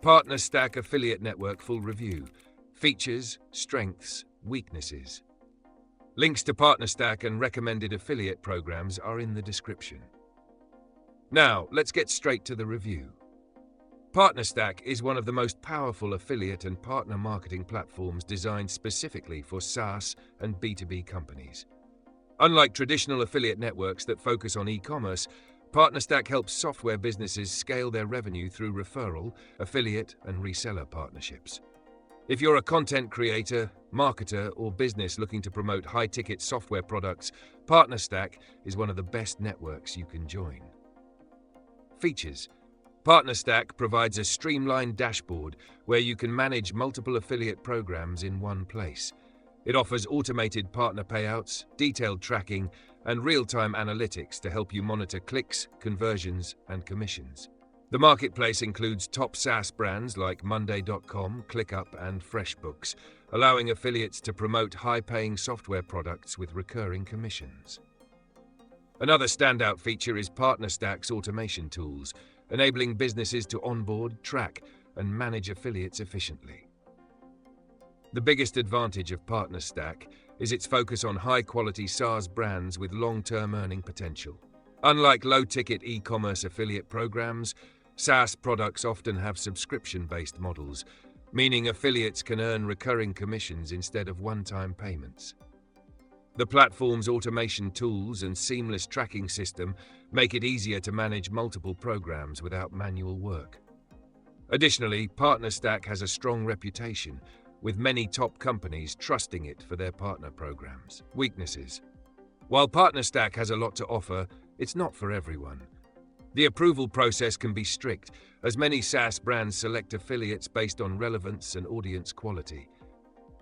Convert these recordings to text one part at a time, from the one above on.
PartnerStack Affiliate Network Full Review. Features, Strengths, Weaknesses. Links to PartnerStack and recommended affiliate programs are in the description. Now, let's get straight to the review. PartnerStack is one of the most powerful affiliate and partner marketing platforms designed specifically for SaaS and B2B companies. Unlike traditional affiliate networks that focus on e-commerce, PartnerStack helps software businesses scale their revenue through referral, affiliate, and reseller partnerships. If you're a content creator, marketer, or business looking to promote high-ticket software products, PartnerStack is one of the best networks you can join. Features. PartnerStack provides a streamlined dashboard where you can manage multiple affiliate programs in one place. It offers automated partner payouts, detailed tracking, and real-time analytics to help you monitor clicks, conversions, and commissions. The marketplace includes top SaaS brands like Monday.com, ClickUp, and FreshBooks, allowing affiliates to promote high-paying software products with recurring commissions. Another standout feature is PartnerStack's automation tools, enabling businesses to onboard, track, and manage affiliates efficiently. The biggest advantage of PartnerStack is its focus on high-quality SaaS brands with long-term earning potential. Unlike low-ticket e-commerce affiliate programs, SaaS products often have subscription-based models, meaning affiliates can earn recurring commissions instead of one-time payments. The platform's automation tools and seamless tracking system make it easier to manage multiple programs without manual work. Additionally, PartnerStack has a strong reputation, with many top companies trusting it for their partner programs. Weaknesses. While PartnerStack has a lot to offer, it's not for everyone. The approval process can be strict, as many SaaS brands select affiliates based on relevance and audience quality.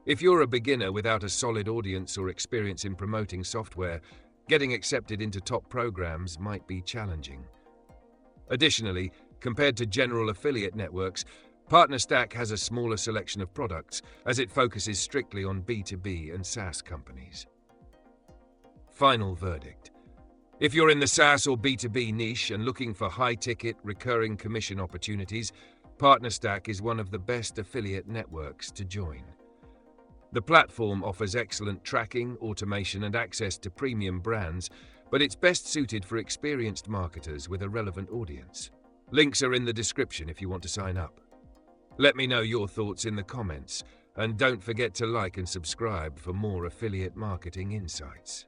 If you're a beginner without a solid audience or experience in promoting software, getting accepted into top programs might be challenging. Additionally, compared to general affiliate networks, PartnerStack has a smaller selection of products, as it focuses strictly on B2B and SaaS companies. Final verdict. If you're in the SaaS or B2B niche and looking for high-ticket, recurring commission opportunities, PartnerStack is one of the best affiliate networks to join. The platform offers excellent tracking, automation, and access to premium brands, but it's best suited for experienced marketers with a relevant audience. Links are in the description if you want to sign up. Let me know your thoughts in the comments, and don't forget to like and subscribe for more affiliate marketing insights.